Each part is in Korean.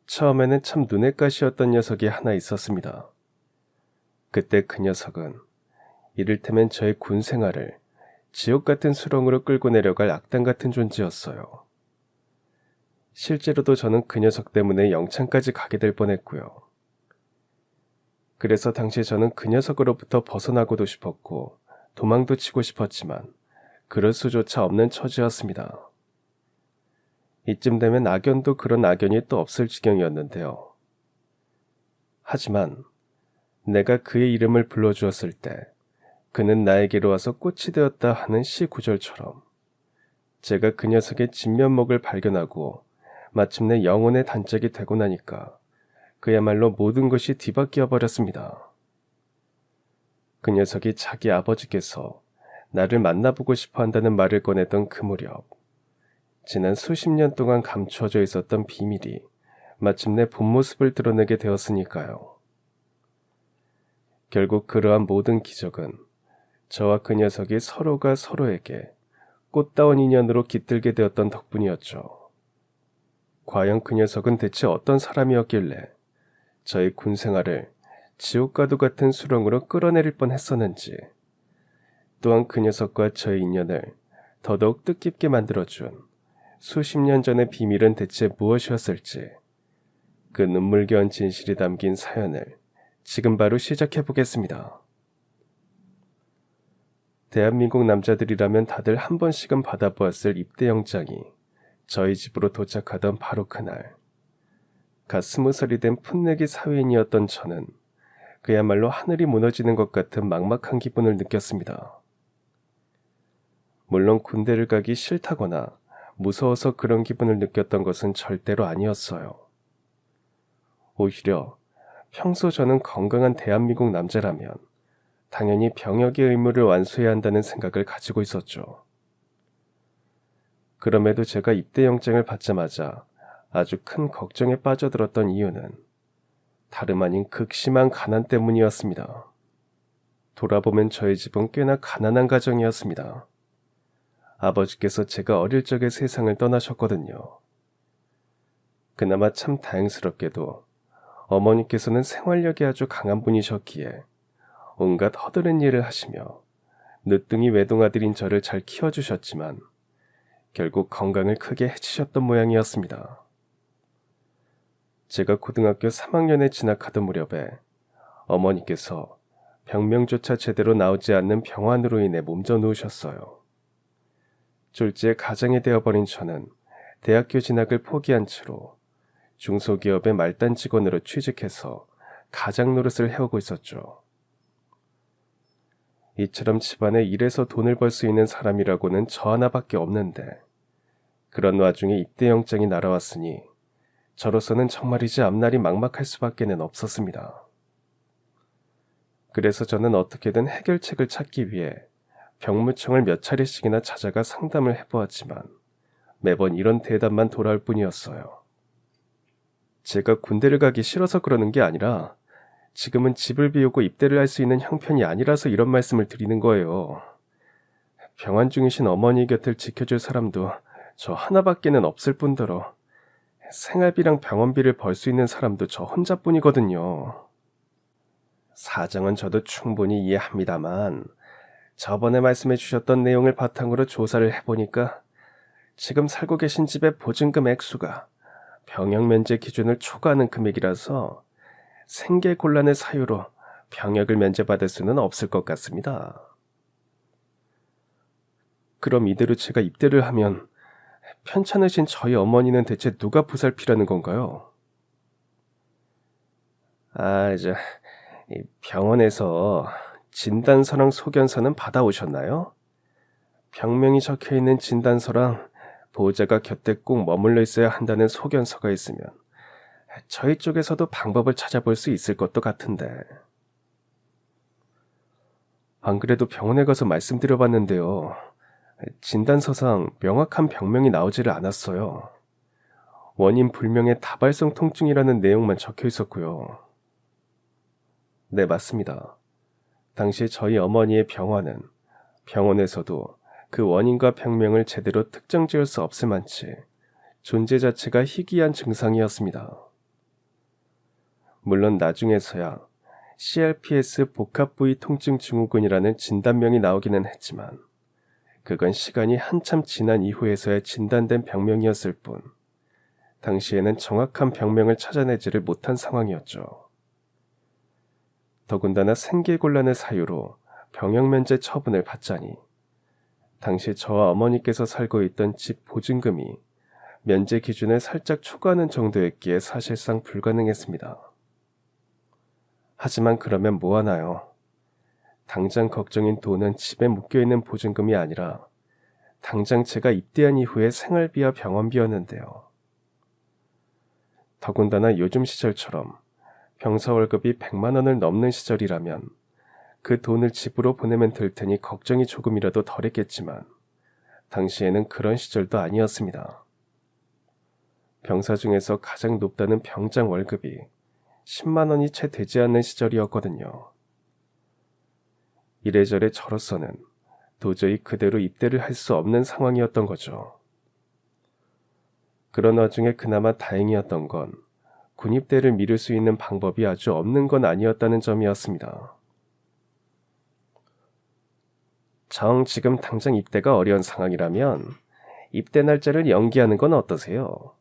처음에는 참 눈엣 가시였던 녀석이 하나 있었습니다. 그때 그 녀석은 이를테면 저의 군 생활을 지옥 같은 수렁으로 끌고 내려갈 악당 같은 존재였어요. 실제로도 저는 그 녀석 때문에 영창까지 가게 될 뻔했고요. 그래서 당시 저는 그 녀석으로부터 벗어나고도 싶었고 도망도 치고 싶었지만 그럴 수조차 없는 처지였습니다. 이쯤 되면 악연도 그런 악연이 또 없을 지경이었는데요. 하지만 내가 그의 이름을 불러주었을 때 그는 나에게로 와서 꽃이 되었다 하는 시 구절처럼 제가 그 녀석의 진면목을 발견하고 마침내 영혼의 단짝이 되고 나니까 그야말로 모든 것이 뒤바뀌어 버렸습니다. 그 녀석이 자기 아버지께서 나를 만나보고 싶어 한다는 말을 꺼내던 그 무렵, 지난 수십 년 동안 감추어져 있었던 비밀이 마침내 본 모습을 드러내게 되었으니까요. 결국 그러한 모든 기적은 저와 그 녀석이 서로가 서로에게 꽃다운 인연으로 깃들게 되었던 덕분이었죠. 과연 그 녀석은 대체 어떤 사람이었길래 저의 군 생활을 지옥과도 같은 수렁으로 끌어내릴 뻔했었는지, 또한 그 녀석과 저의 인연을 더더욱 뜻깊게 만들어준 수십 년 전의 비밀은 대체 무엇이었을지, 그 눈물겨운 진실이 담긴 사연을 지금 바로 시작해 보겠습니다. 대한민국 남자들이라면 다들 한 번씩은 받아보았을 입대영장이 저희 집으로 도착하던 바로 그날, 갓 20살이 된 풋내기 사회인이었던 저는 그야말로 하늘이 무너지는 것 같은 막막한 기분을 느꼈습니다. 물론 군대를 가기 싫다거나 무서워서 그런 기분을 느꼈던 것은 절대로 아니었어요. 오히려 평소 저는 건강한 대한민국 남자라면 당연히 병역의 의무를 완수해야 한다는 생각을 가지고 있었죠. 그럼에도 제가 입대영장을 받자마자 아주 큰 걱정에 빠져들었던 이유는 다름 아닌 극심한 가난 때문이었습니다. 돌아보면 저희 집은 꽤나 가난한 가정이었습니다. 아버지께서 제가 어릴 적에 세상을 떠나셨거든요. 그나마 참 다행스럽게도 어머니께서는 생활력이 아주 강한 분이셨기에 온갖 허드렛 일을 하시며 늦둥이 외동아들인 저를 잘 키워주셨지만 결국 건강을 크게 해치셨던 모양이었습니다. 제가 고등학교 3학년에 진학하던 무렵에 어머니께서 병명조차 제대로 나오지 않는 병환으로 인해 몸져 누우셨어요. 졸지에 가장이 되어버린 저는 대학교 진학을 포기한 채로 중소기업의 말단 직원으로 취직해서 가장 노릇을 해오고 있었죠. 이처럼 집안에 일해서 돈을 벌 수 있는 사람이라고는 저 하나밖에 없는데 그런 와중에 입대영장이 날아왔으니 저로서는 정말이지 앞날이 막막할 수밖에는 없었습니다. 그래서 저는 어떻게든 해결책을 찾기 위해 병무청을 몇 차례씩이나 찾아가 상담을 해보았지만 매번 이런 대답만 돌아올 뿐이었어요. 제가 군대를 가기 싫어서 그러는 게 아니라 지금은 집을 비우고 입대를 할 수 있는 형편이 아니라서 이런 말씀을 드리는 거예요. 병환 중이신 어머니 곁을 지켜줄 사람도 저 하나밖에는 없을 뿐더러 생활비랑 병원비를 벌 수 있는 사람도 저 혼자뿐이거든요. 사정은 저도 충분히 이해합니다만 저번에 말씀해 주셨던 내용을 바탕으로 조사를 해보니까 지금 살고 계신 집의 보증금 액수가 병역 면제 기준을 초과하는 금액이라서 생계 곤란의 사유로 병역을 면제받을 수는 없을 것 같습니다. 그럼 이대로 제가 입대를 하면 편찮으신 저희 어머니는 대체 누가 보살피라는 건가요? 이 병원에서 진단서랑 소견서는 받아오셨나요? 병명이 적혀있는 진단서랑 보호자가 곁에 꼭 머물러 있어야 한다는 소견서가 있으면 저희 쪽에서도 방법을 찾아볼 수 있을 것도 같은데. 안 그래도 병원에 가서 말씀드려봤는데요. 진단서상 명확한 병명이 나오지를 않았어요. 원인 불명의 다발성 통증이라는 내용만 적혀 있었고요. 네, 맞습니다. 당시 저희 어머니의 병환은 병원에서도 그 원인과 병명을 제대로 특정 지을 수 없을 만치 존재 자체가 희귀한 증상이었습니다. 물론 나중에서야 CRPS 복합부위 통증 증후군이라는 진단명이 나오기는 했지만 그건 시간이 한참 지난 이후에서야 진단된 병명이었을 뿐 당시에는 정확한 병명을 찾아내지를 못한 상황이었죠. 더군다나 생계곤란을 사유로 병역면제 처분을 받자니 당시 저와 어머니께서 살고 있던 집 보증금이 면제 기준을 살짝 초과하는 정도였기에 사실상 불가능했습니다. 하지만 그러면 뭐하나요? 당장 걱정인 돈은 집에 묶여있는 보증금이 아니라 당장 제가 입대한 이후의 생활비와 병원비였는데요. 더군다나 요즘 시절처럼 병사 월급이 100만 원을 넘는 시절이라면 그 돈을 집으로 보내면 될 테니 걱정이 조금이라도 덜했겠지만 당시에는 그런 시절도 아니었습니다. 병사 중에서 가장 높다는 병장 월급이 10만 원이 채 되지 않는 시절이었거든요. 이래저래 저로서는 도저히 그대로 입대를 할 수 없는 상황이었던 거죠. 그런 와중에 그나마 다행이었던 건 군입대를 미룰 수 있는 방법이 아주 없는 건 아니었다는 점이었습니다. 지금 당장 입대가 어려운 상황이라면 입대 날짜를 연기하는 건 어떠세요?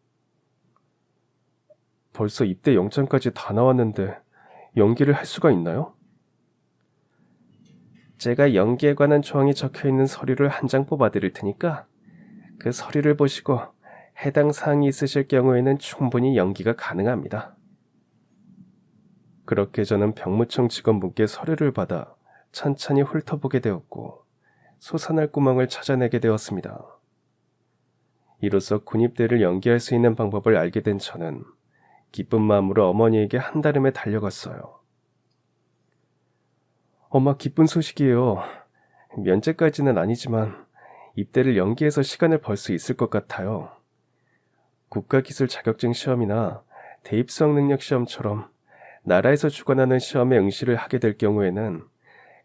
벌써 입대 영장까지 다 나왔는데 연기를 할 수가 있나요? 제가 연기에 관한 조항이 적혀있는 서류를 한 장 뽑아드릴 테니까 그 서류를 보시고 해당 사항이 있으실 경우에는 충분히 연기가 가능합니다. 그렇게 저는 병무청 직원분께 서류를 받아 천천히 훑어보게 되었고 솟아날 구멍을 찾아내게 되었습니다. 이로써 군입대를 연기할 수 있는 방법을 알게 된 저는 기쁜 마음으로 어머니에게 한달음에 달려갔어요. 엄마, 기쁜 소식이에요. 면제까지는 아니지만 입대를 연기해서 시간을 벌 수 있을 것 같아요. 국가기술 자격증 시험이나 대입수학 능력 시험처럼 나라에서 주관하는 시험에 응시를 하게 될 경우에는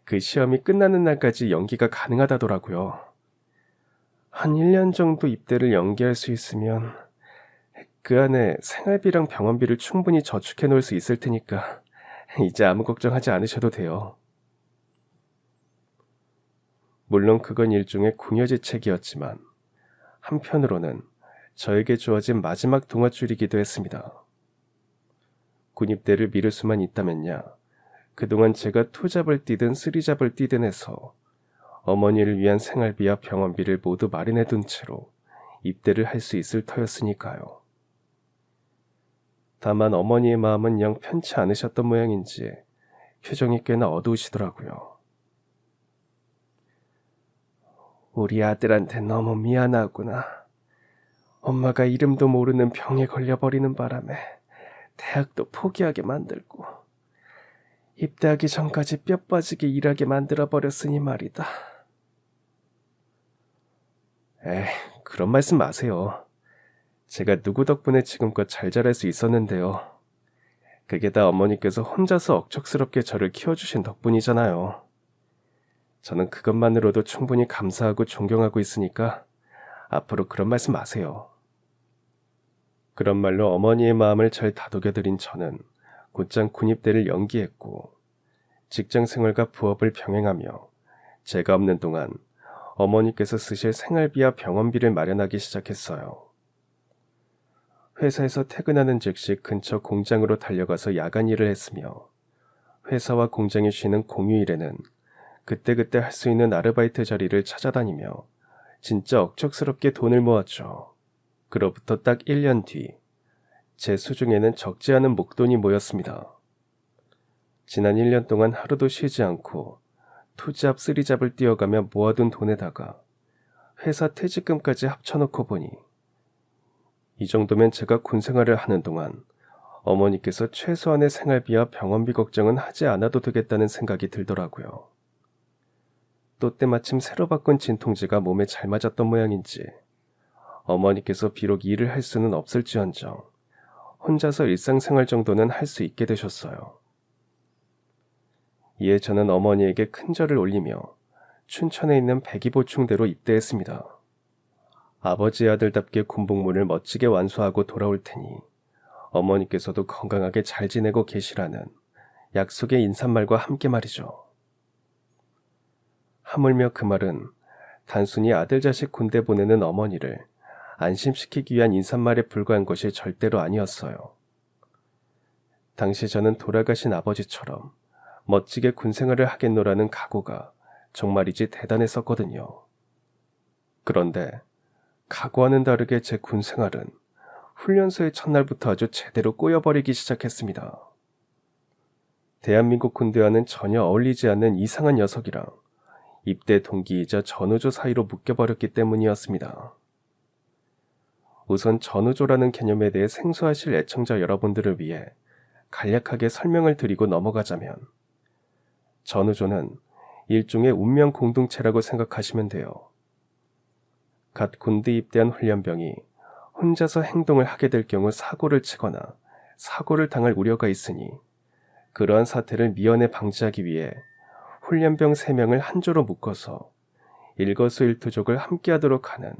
그 시험이 끝나는 날까지 연기가 가능하다더라고요. 한 1년 정도 입대를 연기할 수 있으면 그 안에 생활비랑 병원비를 충분히 저축해 놓을 수 있을 테니까 이제 아무 걱정하지 않으셔도 돼요. 물론 그건 일종의 궁여지책이었지만 한편으로는 저에게 주어진 마지막 동아줄이기도 했습니다. 군입대를 미룰 수만 있다면야 그동안 제가 투잡을 뛰든 쓰리잡을 뛰든 해서 어머니를 위한 생활비와 병원비를 모두 마련해 둔 채로 입대를 할 수 있을 터였으니까요. 다만 어머니의 마음은 영 편치 않으셨던 모양인지 표정이 꽤나 어두우시더라고요. 우리 아들한테 너무 미안하구나. 엄마가 이름도 모르는 병에 걸려버리는 바람에 대학도 포기하게 만들고 입대하기 전까지 뼈 빠지게 일하게 만들어버렸으니 말이다. 에이, 그런 말씀 마세요. 제가 누구 덕분에 지금껏 잘 자랄 수 있었는데요. 그게 다 어머니께서 혼자서 억척스럽게 저를 키워주신 덕분이잖아요. 저는 그것만으로도 충분히 감사하고 존경하고 있으니까 앞으로 그런 말씀 마세요. 그런 말로 어머니의 마음을 잘 다독여드린 저는 곧장 군입대를 연기했고 직장 생활과 부업을 병행하며 제가 없는 동안 어머니께서 쓰실 생활비와 병원비를 마련하기 시작했어요. 회사에서 퇴근하는 즉시 근처 공장으로 달려가서 야간 일을 했으며 회사와 공장이 쉬는 공휴일에는 그때그때 할 수 있는 아르바이트 자리를 찾아다니며 진짜 억척스럽게 돈을 모았죠. 그로부터 딱 1년 뒤 제 수중에는 적지 않은 목돈이 모였습니다. 지난 1년 동안 하루도 쉬지 않고 투잡, 쓰리잡을 뛰어가며 모아둔 돈에다가 회사 퇴직금까지 합쳐놓고 보니 이 정도면 제가 군생활을 하는 동안 어머니께서 최소한의 생활비와 병원비 걱정은 하지 않아도 되겠다는 생각이 들더라고요. 또 때마침 새로 바꾼 진통제가 몸에 잘 맞았던 모양인지 어머니께서 비록 일을 할 수는 없을지언정 혼자서 일상생활 정도는 할 수 있게 되셨어요. 이에 저는 어머니에게 큰절을 올리며 춘천에 있는 백이보충대로 입대했습니다. 아버지의 아들답게 군복무를 멋지게 완수하고 돌아올 테니 어머니께서도 건강하게 잘 지내고 계시라는 약속의 인사말과 함께 말이죠. 하물며 그 말은 단순히 아들 자식 군대 보내는 어머니를 안심시키기 위한 인사말에 불과한 것이 절대로 아니었어요. 당시 저는 돌아가신 아버지처럼 멋지게 군생활을 하겠노라는 각오가 정말이지 대단했었거든요. 그런데 각오와는 다르게 제 군생활은 훈련소의 첫날부터 아주 제대로 꼬여버리기 시작했습니다. 대한민국 군대와는 전혀 어울리지 않는 이상한 녀석이랑 입대 동기이자 전우조 사이로 묶여버렸기 때문이었습니다. 우선 전우조라는 개념에 대해 생소하실 애청자 여러분들을 위해 간략하게 설명을 드리고 넘어가자면, 전우조는 일종의 운명 공동체라고 생각하시면 돼요. 갓 군대 입대한 훈련병이 혼자서 행동을 하게 될 경우 사고를 치거나 사고를 당할 우려가 있으니 그러한 사태를 미연에 방지하기 위해 훈련병 3명을 한 조로 묶어서 일거수일투족을 함께하도록 하는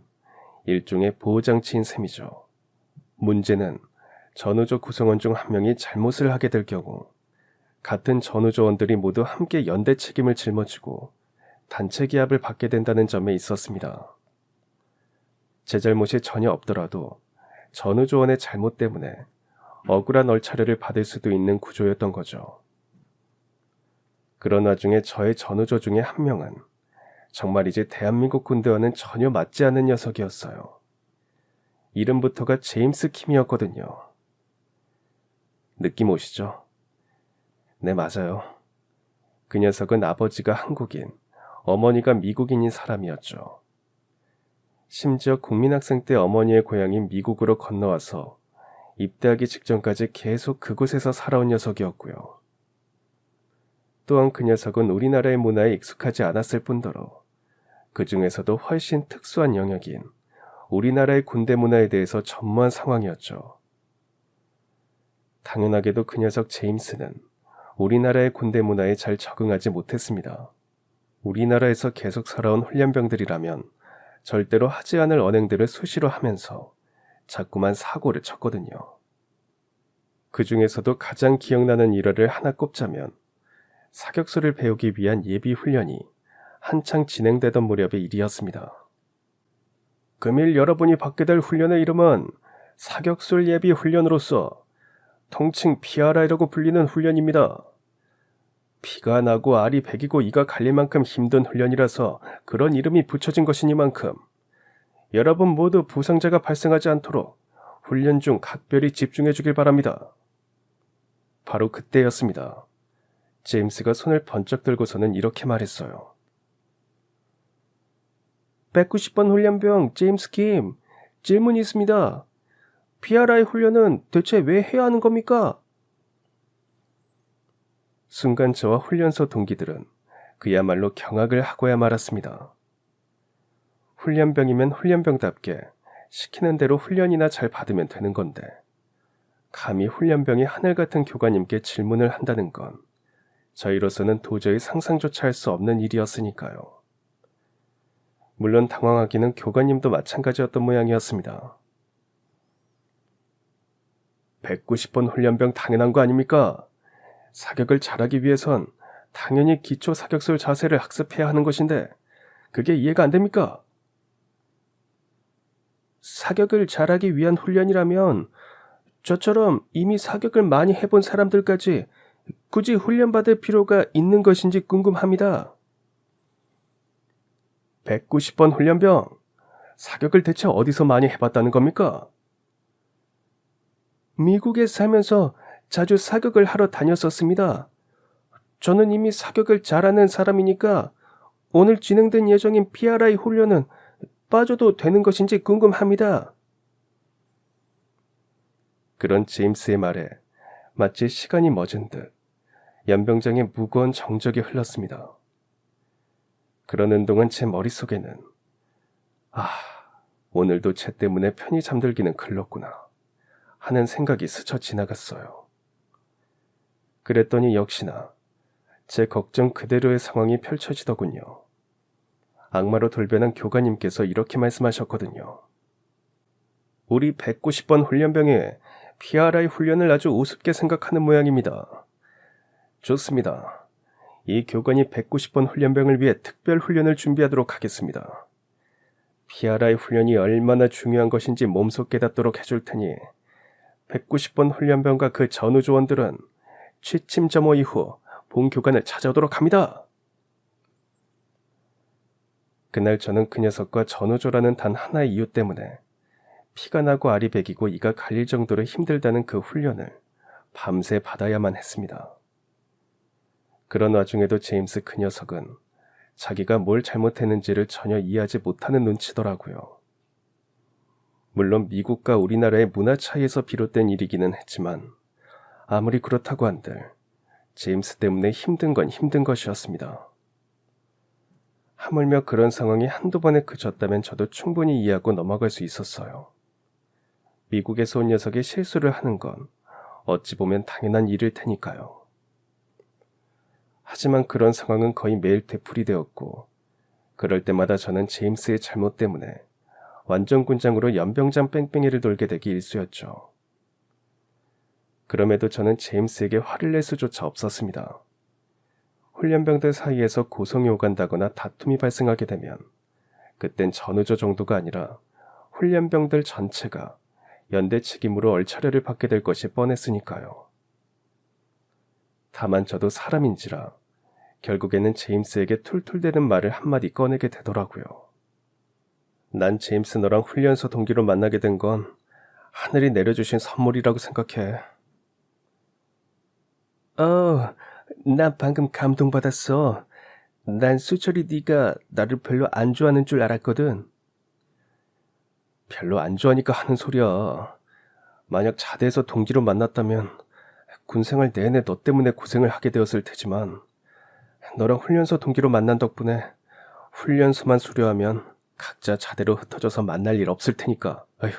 일종의 보호장치인 셈이죠. 문제는 전우조 구성원 중 한 명이 잘못을 하게 될 경우 같은 전우조원들이 모두 함께 연대 책임을 짊어지고 단체 기합을 받게 된다는 점에 있었습니다. 제 잘못이 전혀 없더라도 전우조원의 잘못 때문에 억울한 얼차려를 받을 수도 있는 구조였던 거죠. 그런 와중에 저의 전우조 중에 한 명은 정말이지 대한민국 군대와는 전혀 맞지 않는 녀석이었어요. 이름부터가 제임스 킴이었거든요. 느낌 오시죠? 네, 맞아요. 그 녀석은 아버지가 한국인, 어머니가 미국인인 사람이었죠. 심지어 국민학생 때 어머니의 고향인 미국으로 건너와서 입대하기 직전까지 계속 그곳에서 살아온 녀석이었고요. 또한 그 녀석은 우리나라의 문화에 익숙하지 않았을 뿐더러 그 중에서도 훨씬 특수한 영역인 우리나라의 군대 문화에 대해서 전무한 상황이었죠. 당연하게도 그 녀석 제임스는 우리나라의 군대 문화에 잘 적응하지 못했습니다. 우리나라에서 계속 살아온 훈련병들이라면 절대로 하지 않을 언행들을 수시로 하면서 자꾸만 사고를 쳤거든요. 그 중에서도 가장 기억나는 일화를 하나 꼽자면, 사격수를 배우기 위한 예비 훈련이 한창 진행되던 무렵의 일이었습니다. 금일 여러분이 받게 될 훈련의 이름은 사격술 예비 훈련으로서 통칭 PRI라고 불리는 훈련입니다. 피가 나고 알이 배기고 이가 갈릴 만큼 힘든 훈련이라서 그런 이름이 붙여진 것이니만큼 여러분 모두 부상자가 발생하지 않도록 훈련 중 각별히 집중해 주길 바랍니다. 바로 그때였습니다. 제임스가 손을 번쩍 들고서는 이렇게 말했어요. 190번 훈련병 제임스 킴, 질문이 있습니다. PRI 훈련은 대체 왜 해야 하는 겁니까? 순간 저와 훈련소 동기들은 그야말로 경악을 하고야 말았습니다. 훈련병이면 훈련병답게 시키는 대로 훈련이나 잘 받으면 되는 건데, 감히 훈련병이 하늘 같은 교관님께 질문을 한다는 건 저희로서는 도저히 상상조차 할 수 없는 일이었으니까요. 물론 당황하기는 교관님도 마찬가지였던 모양이었습니다. 190번 훈련병 당연한 거 아닙니까? 사격을 잘하기 위해선 당연히 기초 사격술 자세를 학습해야 하는 것인데 그게 이해가 안 됩니까? 사격을 잘하기 위한 훈련이라면 저처럼 이미 사격을 많이 해본 사람들까지 굳이 훈련받을 필요가 있는 것인지 궁금합니다. 190번 훈련병, 사격을 대체 어디서 많이 해봤다는 겁니까? 미국에 살면서 자주 사격을 하러 다녔었습니다. 저는 이미 사격을 잘하는 사람이니까 오늘 진행된 예정인 PRI 훈련은 빠져도 되는 것인지 궁금합니다. 그런 제임스의 말에 마치 시간이 멎은 듯 연병장의 무거운 정적이 흘렀습니다. 그러는 동안 제 머릿속에는 오늘도 쟤 때문에 편히 잠들기는 글렀구나 하는 생각이 스쳐 지나갔어요. 그랬더니 역시나 제 걱정 그대로의 상황이 펼쳐지더군요. 악마로 돌변한 교관님께서 이렇게 말씀하셨거든요. 우리 190번 훈련병에 PRI 훈련을 아주 우습게 생각하는 모양입니다. 좋습니다. 이 교관이 190번 훈련병을 위해 특별 훈련을 준비하도록 하겠습니다. PRI 훈련이 얼마나 중요한 것인지 몸소 깨닫도록 해줄 테니 190번 훈련병과 그 전우 조원들은 취침 점호 이후 본 교관을 찾아오도록 합니다. 그날 저는 그 녀석과 전우조라는 단 하나의 이유 때문에 피가 나고 알이 배기고 이가 갈릴 정도로 힘들다는 그 훈련을 밤새 받아야만 했습니다. 그런 와중에도 제임스 그 녀석은 자기가 뭘 잘못했는지를 전혀 이해하지 못하는 눈치더라고요. 물론 미국과 우리나라의 문화 차이에서 비롯된 일이기는 했지만 아무리 그렇다고 한들 제임스 때문에 힘든 건 힘든 것이었습니다. 하물며 그런 상황이 한두 번에 그쳤다면 저도 충분히 이해하고 넘어갈 수 있었어요. 미국에서 온 녀석이 실수를 하는 건 어찌 보면 당연한 일일 테니까요. 하지만 그런 상황은 거의 매일 되풀이되었고 그럴 때마다 저는 제임스의 잘못 때문에 완전군장으로 연병장 뺑뺑이를 돌게 되기 일쑤였죠. 그럼에도 저는 제임스에게 화를 낼 수조차 없었습니다. 훈련병들 사이에서 고성이 오간다거나 다툼이 발생하게 되면 그땐 전우조 정도가 아니라 훈련병들 전체가 연대 책임으로 얼차려를 받게 될 것이 뻔했으니까요. 다만 저도 사람인지라 결국에는 제임스에게 툴툴대는 말을 한마디 꺼내게 되더라고요. 난 제임스 너랑 훈련소 동기로 만나게 된 건 하늘이 내려주신 선물이라고 생각해. 나 방금 감동받았어. 난 수철이 네가 나를 별로 안 좋아하는 줄 알았거든. 별로 안 좋아하니까 하는 소리야. 만약 자대에서 동기로 만났다면 군생활 내내 너 때문에 고생을 하게 되었을 테지만 너랑 훈련소 동기로 만난 덕분에 훈련소만 수료하면 각자 자대로 흩어져서 만날 일 없을 테니까. 아휴.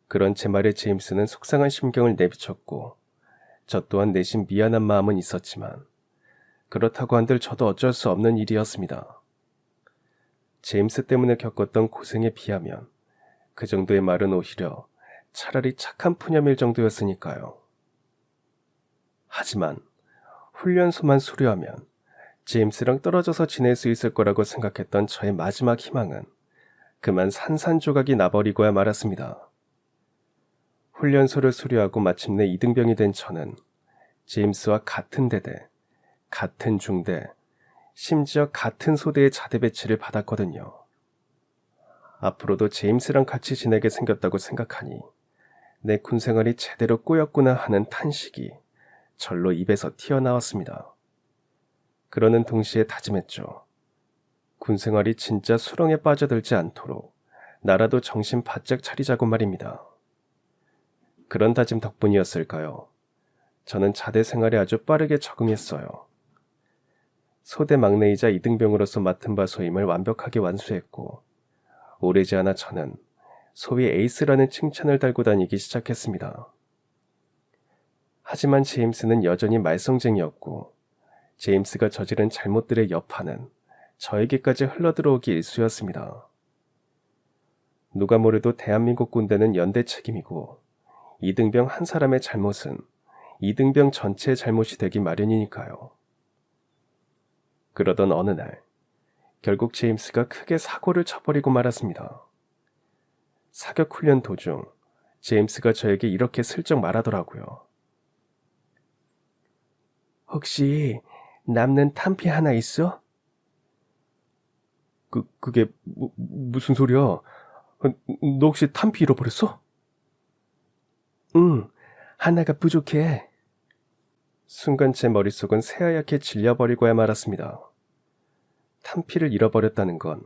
그런 제 말에 제임스는 속상한 심경을 내비쳤고 저 또한 내심 미안한 마음은 있었지만 그렇다고 한들 저도 어쩔 수 없는 일이었습니다. 제임스 때문에 겪었던 고생에 비하면 그 정도의 말은 오히려 차라리 착한 푸념일 정도였으니까요. 하지만 훈련소만 수료하면 제임스랑 떨어져서 지낼 수 있을 거라고 생각했던 저의 마지막 희망은 그만 산산조각이 나버리고야 말았습니다. 훈련소를 수료하고 마침내 이등병이 된 저는 제임스와 같은 대대, 같은 중대, 심지어 같은 소대의 자대 배치를 받았거든요. 앞으로도 제임스랑 같이 지내게 생겼다고 생각하니 내 군생활이 제대로 꼬였구나 하는 탄식이 절로 입에서 튀어나왔습니다. 그러는 동시에 다짐했죠. 군생활이 진짜 수렁에 빠져들지 않도록 나라도 정신 바짝 차리자고 말입니다. 그런 다짐 덕분이었을까요? 저는 자대 생활에 아주 빠르게 적응했어요. 소대 막내이자 이등병으로서 맡은 바 소임을 완벽하게 완수했고 오래지 않아 저는 소위 에이스라는 칭찬을 달고 다니기 시작했습니다. 하지만 제임스는 여전히 말썽쟁이였고 제임스가 저지른 잘못들의 여파는 저에게까지 흘러들어오기 일쑤였습니다. 누가 뭐래도 대한민국 군대는 연대 책임이고 이등병 한 사람의 잘못은 이등병 전체의 잘못이 되기 마련이니까요. 그러던 어느 날 결국 제임스가 크게 사고를 쳐버리고 말았습니다. 사격훈련 도중 제임스가 저에게 이렇게 슬쩍 말하더라고요. 혹시 남는 탄피 하나 있어? 그게 무슨 소리야? 너 혹시 탄피 잃어버렸어? 응, 하나가 부족해. 순간 제 머릿속은 새하얗게 질려버리고야 말았습니다. 탄피를 잃어버렸다는 건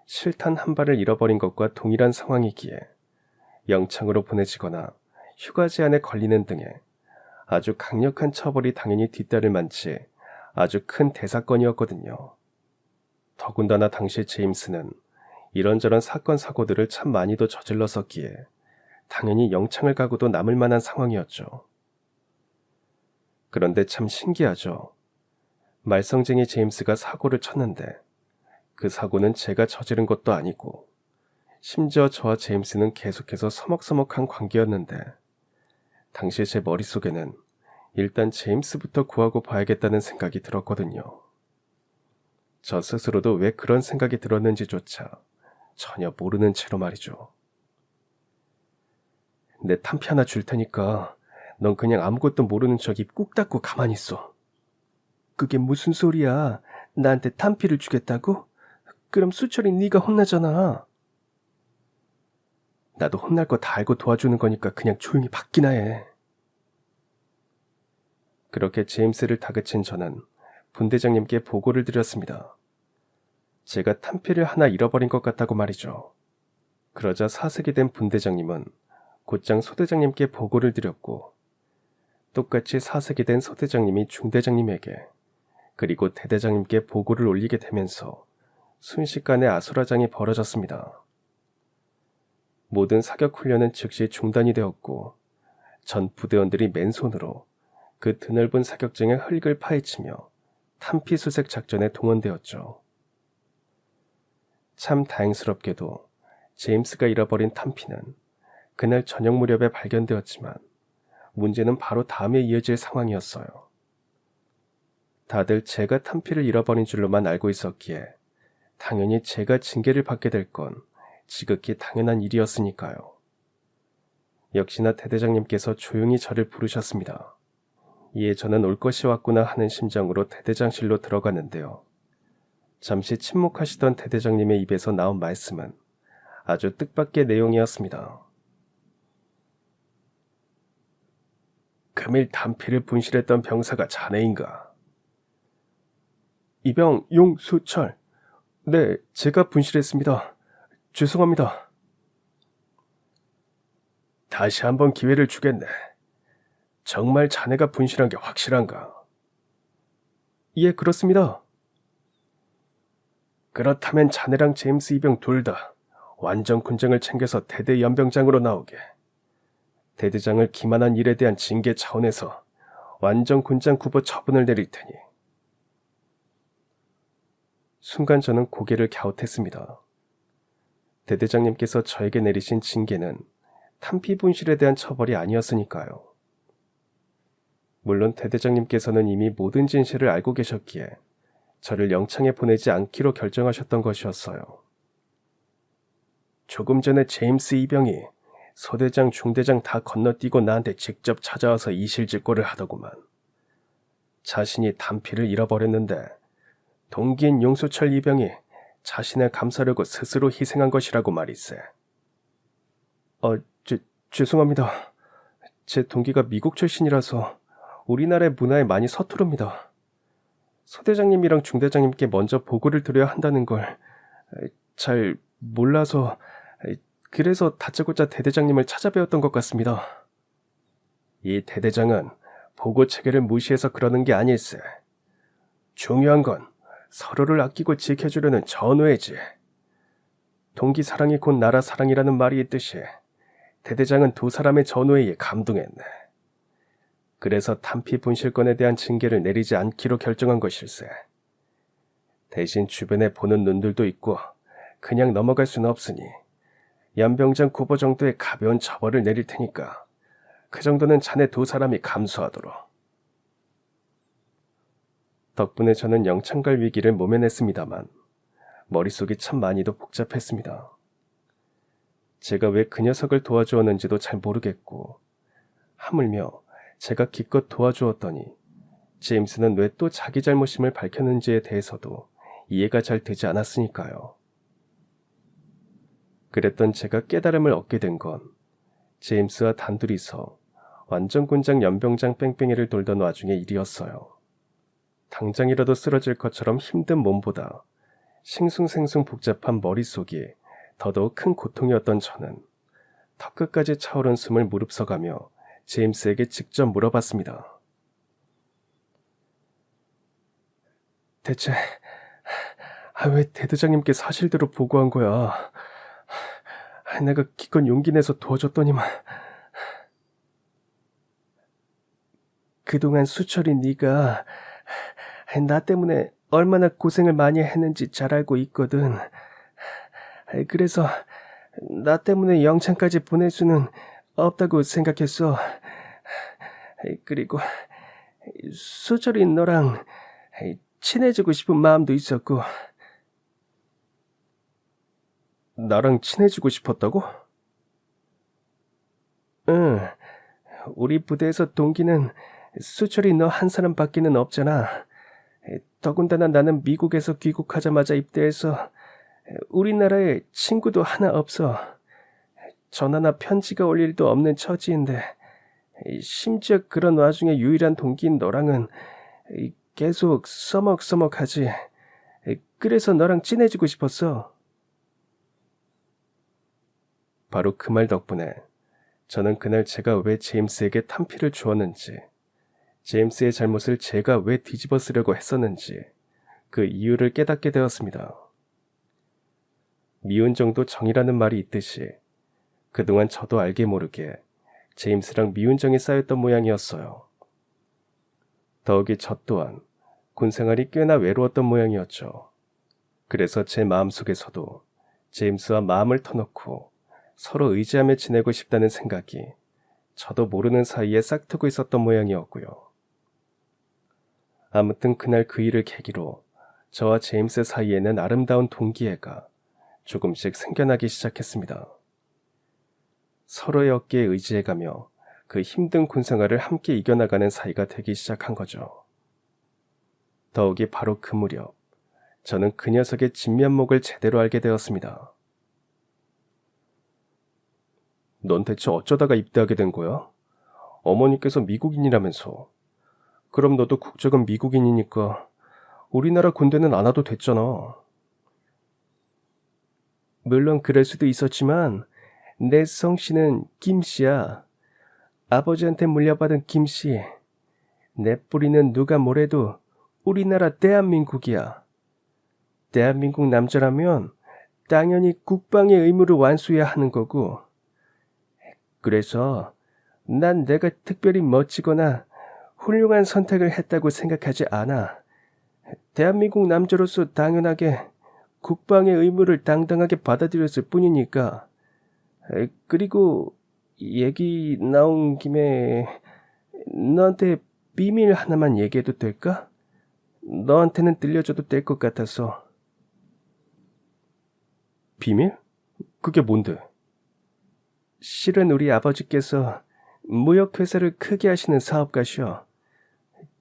실탄 한 발을 잃어버린 것과 동일한 상황이기에 영창으로 보내지거나 휴가 제한에 걸리는 등의 아주 강력한 처벌이 당연히 뒤따를 만치 아주 큰 대사건이었거든요. 더군다나 당시 제임스는 이런저런 사건 사고들을 참 많이도 저질렀었기에 당연히 영창을 가고도 남을 만한 상황이었죠. 그런데 참 신기하죠. 말썽쟁이 제임스가 사고를 쳤는데 그 사고는 제가 저지른 것도 아니고 심지어 저와 제임스는 계속해서 서먹서먹한 관계였는데 당시 제 머릿속에는 일단 제임스부터 구하고 봐야겠다는 생각이 들었거든요. 저 스스로도 왜 그런 생각이 들었는지조차 전혀 모르는 채로 말이죠. 내 탄피 하나 줄 테니까 넌 그냥 아무것도 모르는 척 입 꾹 닫고 가만히 있어. 그게 무슨 소리야? 나한테 탄피를 주겠다고? 그럼 수철이 네가 혼나잖아. 나도 혼날 거 다 알고 도와주는 거니까 그냥 조용히 받기나 해. 그렇게 제임스를 다그친 저는 분대장님께 보고를 드렸습니다. 제가 탄피를 하나 잃어버린 것 같다고 말이죠. 그러자 사색이 된 분대장님은 곧장 소대장님께 보고를 드렸고 똑같이 사색이 된 소대장님이 중대장님에게 그리고 대대장님께 보고를 올리게 되면서 순식간에 아수라장이 벌어졌습니다. 모든 사격 훈련은 즉시 중단이 되었고 전 부대원들이 맨손으로 그 드넓은 사격장의 흙을 파헤치며 탄피 수색 작전에 동원되었죠. 참 다행스럽게도 제임스가 잃어버린 탄피는 그날 저녁 무렵에 발견되었지만 문제는 바로 다음에 이어질 상황이었어요. 다들 제가 탄피를 잃어버린 줄로만 알고 있었기에 당연히 제가 징계를 받게 될 건 지극히 당연한 일이었으니까요. 역시나 대대장님께서 조용히 저를 부르셨습니다. 이에 저는 올 것이 왔구나 하는 심정으로 대대장실로 들어갔는데요. 잠시 침묵하시던 대대장님의 입에서 나온 말씀은 아주 뜻밖의 내용이었습니다. 금일 탄피를 분실했던 병사가 자네인가? 이병 용수철. 네, 제가 분실했습니다. 죄송합니다. 다시 한번 기회를 주겠네. 정말 자네가 분실한 게 확실한가? 예, 그렇습니다. 그렇다면 자네랑 제임스 이병 둘 다 완전 군장을 챙겨서 대대 연병장으로 나오게. 대대장을 기만한 일에 대한 징계 차원에서 완전 군장 구보 처분을 내릴 테니. 순간 저는 고개를 갸웃했습니다. 대대장님께서 저에게 내리신 징계는 탄피 분실에 대한 처벌이 아니었으니까요. 물론 대대장님께서는 이미 모든 진실을 알고 계셨기에 저를 영창에 보내지 않기로 결정하셨던 것이었어요. 조금 전에 제임스 이병이 소대장, 중대장 다 건너뛰고 나한테 직접 찾아와서 이실직고를 하더구만. 자신이 탄피를 잃어버렸는데 동기인 용수철 이병이 자신을 감싸려고 스스로 희생한 것이라고 말이세. 죄송합니다. 제 동기가 미국 출신이라서 우리나라의 문화에 많이 서투릅니다. 소대장님이랑 중대장님께 먼저 보고를 드려야 한다는 걸 잘 몰라서 그래서 다짜고짜 대대장님을 찾아뵈었던 것 같습니다. 이 대대장은 보고 체계를 무시해서 그러는 게 아닐세. 중요한 건 서로를 아끼고 지켜주려는 전우애지. 동기 사랑이 곧 나라 사랑이라는 말이 있듯이 대대장은 두 사람의 전우애에 감동했네. 그래서 탄피 분실권에 대한 징계를 내리지 않기로 결정한 것일세. 대신 주변에 보는 눈들도 있고 그냥 넘어갈 수는 없으니 연병장 구보 정도의 가벼운 처벌을 내릴 테니까 그 정도는 자네 두 사람이 감수하도록. 덕분에 저는 영창갈 위기를 모면했습니다만 머릿속이 참 많이도 복잡했습니다. 제가 왜 그 녀석을 도와주었는지도 잘 모르겠고 하물며 제가 기껏 도와주었더니 제임스는 왜 또 자기 잘못임을 밝혔는지에 대해서도 이해가 잘 되지 않았으니까요. 그랬던 제가 깨달음을 얻게 된 건 제임스와 단둘이서 완전군장 연병장 뺑뺑이를 돌던 와중의 일이었어요. 당장이라도 쓰러질 것처럼 힘든 몸보다 싱숭생숭 복잡한 머릿속이 더더욱 큰 고통이었던 저는 턱끝까지 차오른 숨을 무릅써가며 제임스에게 직접 물어봤습니다. 대체 왜 대대장님께 사실대로 보고한 거야? 내가 기껏 용기 내서 도와줬더니만. 그동안 수철이 네가 나 때문에 얼마나 고생을 많이 했는지 잘 알고 있거든. 그래서 나 때문에 영창까지 보낼 수는 없다고 생각했어. 그리고 수철이 너랑 친해지고 싶은 마음도 있었고. 나랑 친해지고 싶었다고? 응. 우리 부대에서 동기는 수철이 너 한 사람밖에는 없잖아. 더군다나 나는 미국에서 귀국하자마자 입대해서 우리나라에 친구도 하나 없어. 전화나 편지가 올 일도 없는 처지인데 심지어 그런 와중에 유일한 동기인 너랑은 계속 서먹서먹하지. 그래서 너랑 친해지고 싶었어. 바로 그 말 덕분에 저는 그날 제가 왜 제임스에게 탄피를 주었는지, 제임스의 잘못을 제가 왜 뒤집어 쓰려고 했었는지 그 이유를 깨닫게 되었습니다. 미운 정도 정이라는 말이 있듯이 그동안 저도 알게 모르게 제임스랑 미운 정이 쌓였던 모양이었어요. 더욱이 저 또한 군 생활이 꽤나 외로웠던 모양이었죠. 그래서 제 마음속에서도 제임스와 마음을 터놓고 서로 의지하며 지내고 싶다는 생각이 저도 모르는 사이에 싹트고 있었던 모양이었고요. 아무튼 그날 그 일을 계기로 저와 제임스 사이에는 아름다운 동기애가 조금씩 생겨나기 시작했습니다. 서로의 어깨에 의지해가며 그 힘든 군생활을 함께 이겨나가는 사이가 되기 시작한 거죠. 더욱이 바로 그 무렵 저는 그 녀석의 진면목을 제대로 알게 되었습니다. 넌 대체 어쩌다가 입대하게 된 거야? 어머니께서 미국인이라면서. 그럼 너도 국적은 미국인이니까 우리나라 군대는 안 와도 됐잖아. 물론 그럴 수도 있었지만 내 성씨는 김씨야. 아버지한테 물려받은 김씨. 내 뿌리는 누가 뭐래도 우리나라 대한민국이야. 대한민국 남자라면 당연히 국방의 의무를 완수해야 하는 거고. 그래서 난 내가 특별히 멋지거나 훌륭한 선택을 했다고 생각하지 않아. 대한민국 남자로서 당연하게 국방의 의무를 당당하게 받아들였을 뿐이니까. 그리고 얘기 나온 김에 너한테 비밀 하나만 얘기해도 될까? 너한테는 들려줘도 될 것 같아서. 비밀? 그게 뭔데? 실은 우리 아버지께서 무역회사를 크게 하시는 사업가시여.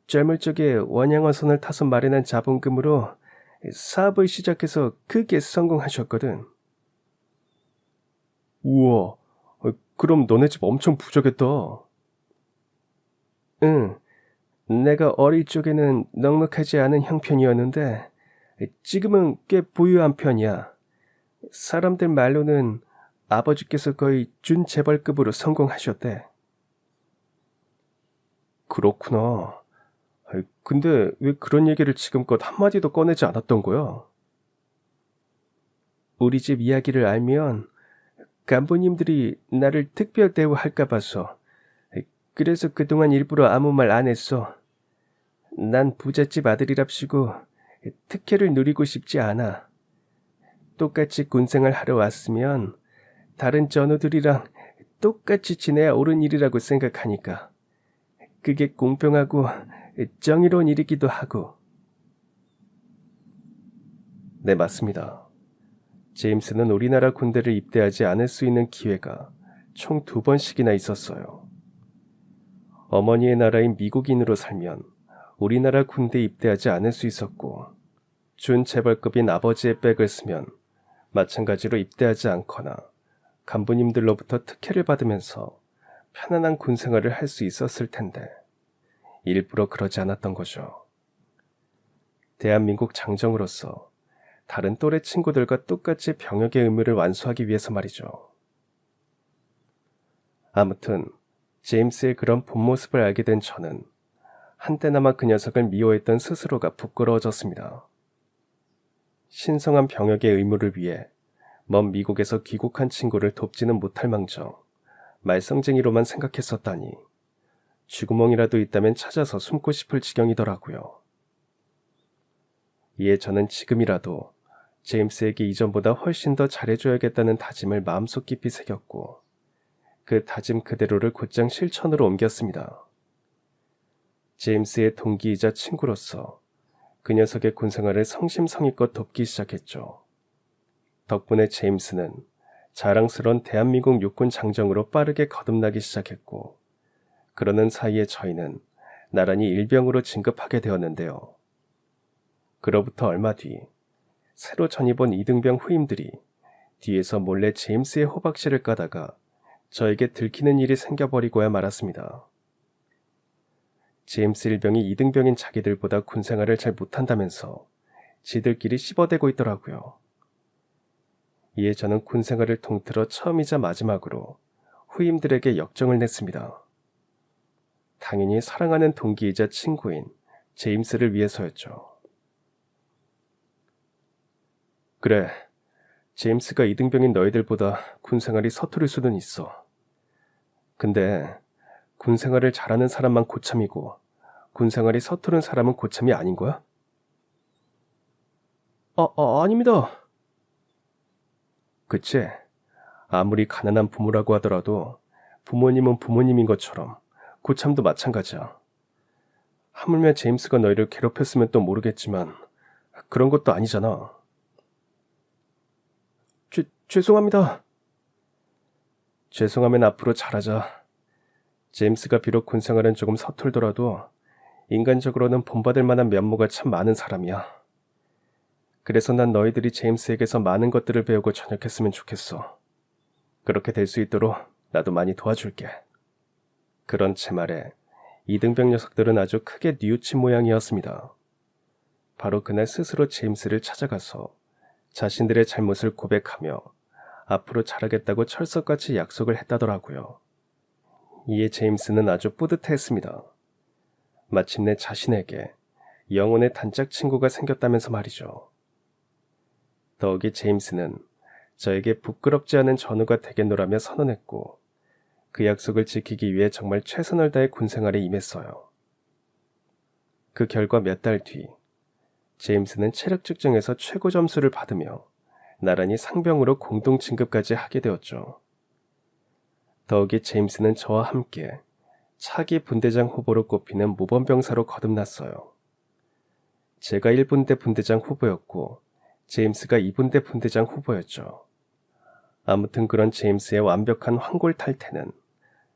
젊을 적에 원양어선을 타서 마련한 자본금으로 사업을 시작해서 크게 성공하셨거든. 우와, 그럼 너네 집 엄청 부자겠다. 응, 내가 어릴 적에는 넉넉하지 않은 형편이었는데 지금은 꽤 부유한 편이야. 사람들 말로는 아버지께서 거의 준재벌급으로 성공하셨대. 그렇구나. 근데 왜 그런 얘기를 지금껏 한마디도 꺼내지 않았던 거야? 우리 집 이야기를 알면 간부님들이 나를 특별 대우할까 봐서. 그래서 그동안 일부러 아무 말 안 했어. 난 부잣집 아들이랍시고 특혜를 누리고 싶지 않아. 똑같이 군생활 하러 왔으면 다른 전우들이랑 똑같이 지내야 옳은 일이라고 생각하니까. 그게 공평하고 정의로운 일이기도 하고. 네, 맞습니다. 제임스는 우리나라 군대를 입대하지 않을 수 있는 기회가 총 2번씩이나 있었어요. 어머니의 나라인 미국인으로 살면 우리나라 군대에 입대하지 않을 수 있었고, 준재벌급인 아버지의 백을 쓰면 마찬가지로 입대하지 않거나 간부님들로부터 특혜를 받으면서 편안한 군생활을 할 수 있었을 텐데 일부러 그러지 않았던 거죠. 대한민국 장정으로서 다른 또래 친구들과 똑같이 병역의 의무를 완수하기 위해서 말이죠. 아무튼 제임스의 그런 본 모습을 알게 된 저는 한때나마 그 녀석을 미워했던 스스로가 부끄러워졌습니다. 신성한 병역의 의무를 위해 먼 미국에서 귀국한 친구를 돕지는 못할 망정 말썽쟁이로만 생각했었다니 쥐구멍이라도 있다면 찾아서 숨고 싶을 지경이더라고요. 이에 저는 지금이라도 제임스에게 이전보다 훨씬 더 잘해줘야겠다는 다짐을 마음속 깊이 새겼고 그 다짐 그대로를 곧장 실천으로 옮겼습니다. 제임스의 동기이자 친구로서 그 녀석의 군 생활을 성심성의껏 돕기 시작했죠. 덕분에 제임스는 자랑스러운 대한민국 육군 장정으로 빠르게 거듭나기 시작했고 그러는 사이에 저희는 나란히 일병으로 진급하게 되었는데요. 그로부터 얼마 뒤 새로 전입 온 이등병 후임들이 뒤에서 몰래 제임스의 호박씨를 까다가 저에게 들키는 일이 생겨버리고야 말았습니다. 제임스 일병이 이등병인 자기들보다 군생활을 잘 못한다면서 지들끼리 씹어대고 있더라고요. 이에 저는 군생활을 통틀어 처음이자 마지막으로 후임들에게 역정을 냈습니다. 당연히 사랑하는 동기이자 친구인 제임스를 위해서였죠. 그래, 제임스가 이등병인 너희들보다 군생활이 서투를 수는 있어. 근데 군생활을 잘하는 사람만 고참이고 군생활이 서투른 사람은 고참이 아닌 거야? 아닙니다. 그치? 아무리 가난한 부모라고 하더라도 부모님은 부모님인 것처럼 고참도 마찬가지야. 하물며 제임스가 너희를 괴롭혔으면 또 모르겠지만 그런 것도 아니잖아. 죄송합니다. 죄송하면 앞으로 잘하자. 제임스가 비록 군생활은 조금 서툴더라도 인간적으로는 본받을 만한 면모가 참 많은 사람이야. 그래서 난 너희들이 제임스에게서 많은 것들을 배우고 전역했으면 좋겠어. 그렇게 될 수 있도록 나도 많이 도와줄게. 그런 제 말에 이등병 녀석들은 아주 크게 뉘우친 모양이었습니다. 바로 그날 스스로 제임스를 찾아가서 자신들의 잘못을 고백하며 앞으로 잘하겠다고 철석같이 약속을 했다더라고요. 이에 제임스는 아주 뿌듯해했습니다. 마침내 자신에게 영혼의 단짝 친구가 생겼다면서 말이죠. 더욱이 제임스는 저에게 부끄럽지 않은 전우가 되겠노라며 선언했고 그 약속을 지키기 위해 정말 최선을 다해 군생활에 임했어요. 그 결과 몇 달 뒤 제임스는 체력 측정에서 최고 점수를 받으며 나란히 상병으로 공동 진급까지 하게 되었죠. 더욱이 제임스는 저와 함께 차기 분대장 후보로 꼽히는 모범병사로 거듭났어요. 제가 1분대 분대장 후보였고 제임스가 2분대 분대장 후보였죠. 아무튼 그런 제임스의 완벽한 환골탈태는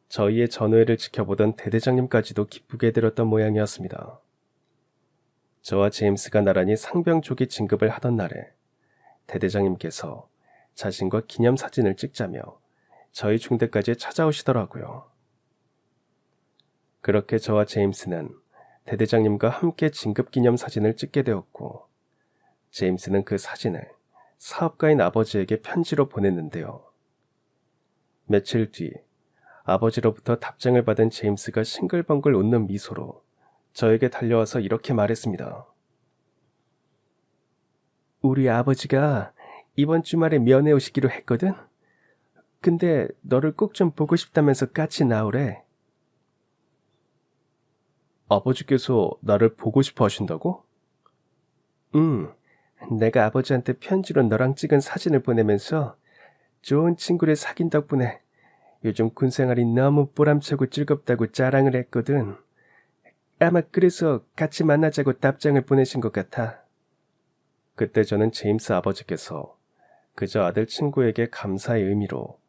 저희의 전우회를 지켜보던 대대장님까지도 기쁘게 들었던 모양이었습니다. 저와 제임스가 나란히 상병 조기 진급을 하던 날에 대대장님께서 자신과 기념사진을 찍자며 저희 중대까지 찾아오시더라고요. 그렇게 저와 제임스는 대대장님과 함께 진급기념사진을 찍게 되었고 제임스는 그 사진을 사업가인 아버지에게 편지로 보냈는데요. 며칠 뒤 아버지로부터 답장을 받은 제임스가 싱글벙글 웃는 미소로 저에게 달려와서 이렇게 말했습니다. 우리 아버지가 이번 주말에 면회 오시기로 했거든? 근데 너를 꼭 좀 보고 싶다면서 같이 나오래. 아버지께서 나를 보고 싶어 하신다고? 내가 아버지한테 편지로 너랑 찍은 사진을 보내면서 좋은 친구를 사귄 덕분에 요즘 군생활이 너무 보람차고 즐겁다고 자랑을 했거든. 아마 그래서 같이 만나자고 답장을 보내신 것 같아. 그때 저는 제임스 아버지께서 그저 아들 친구에게 감사의 의미로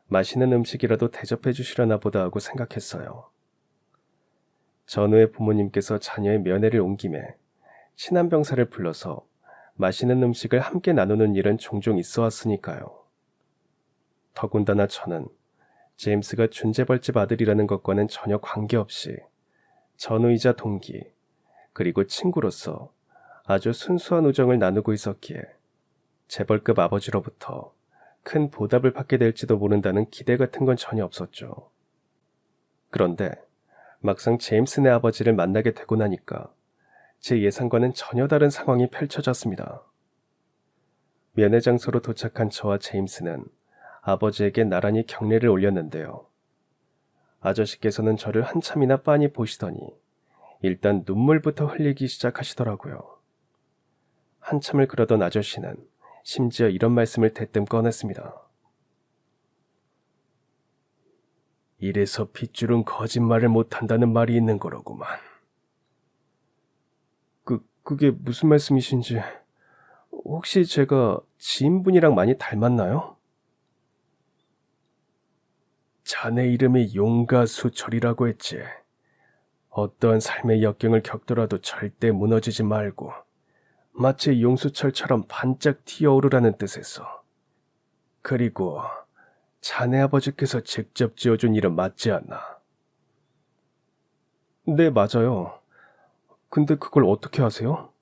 맛있는 음식이라도 대접해 주시려나 보다 하고 생각했어요. 전우의 부모님께서 자녀의 면회를 온 김에 친한 병사를 불러서 맛있는 음식을 함께 나누는 일은 종종 있어 왔으니까요. 더군다나 저는 제임스가 준재벌집 아들이라는 것과는 전혀 관계없이 전우이자 동기, 그리고 친구로서 아주 순수한 우정을 나누고 있었기에 재벌급 아버지로부터 큰 보답을 받게 될지도 모른다는 기대 같은 건 전혀 없었죠. 그런데 막상 제임스네 아버지를 만나게 되고 나니까 제 예상과는 전혀 다른 상황이 펼쳐졌습니다. 면회 장소로 도착한 저와 제임스는 아버지에게 나란히 경례를 올렸는데요. 아저씨께서는 저를 한참이나 빤히 보시더니 일단 눈물부터 흘리기 시작하시더라고요. 한참을 그러던 아저씨는 심지어 이런 말씀을 대뜸 꺼냈습니다. 이래서 핏줄은 거짓말을 못한다는 말이 있는 거로구만. 그게 무슨 말씀이신지, 혹시 제가 지인분이랑 많이 닮았나요? 자네 이름이 용가수철이라고 했지. 어떠한 삶의 역경을 겪더라도 절대 무너지지 말고 마치 용수철처럼 반짝 튀어오르라는 뜻에서. 그리고 자네 아버지께서 직접 지어준 이름 맞지 않나? 네, 맞아요. 근데 그걸 어떻게 아세요?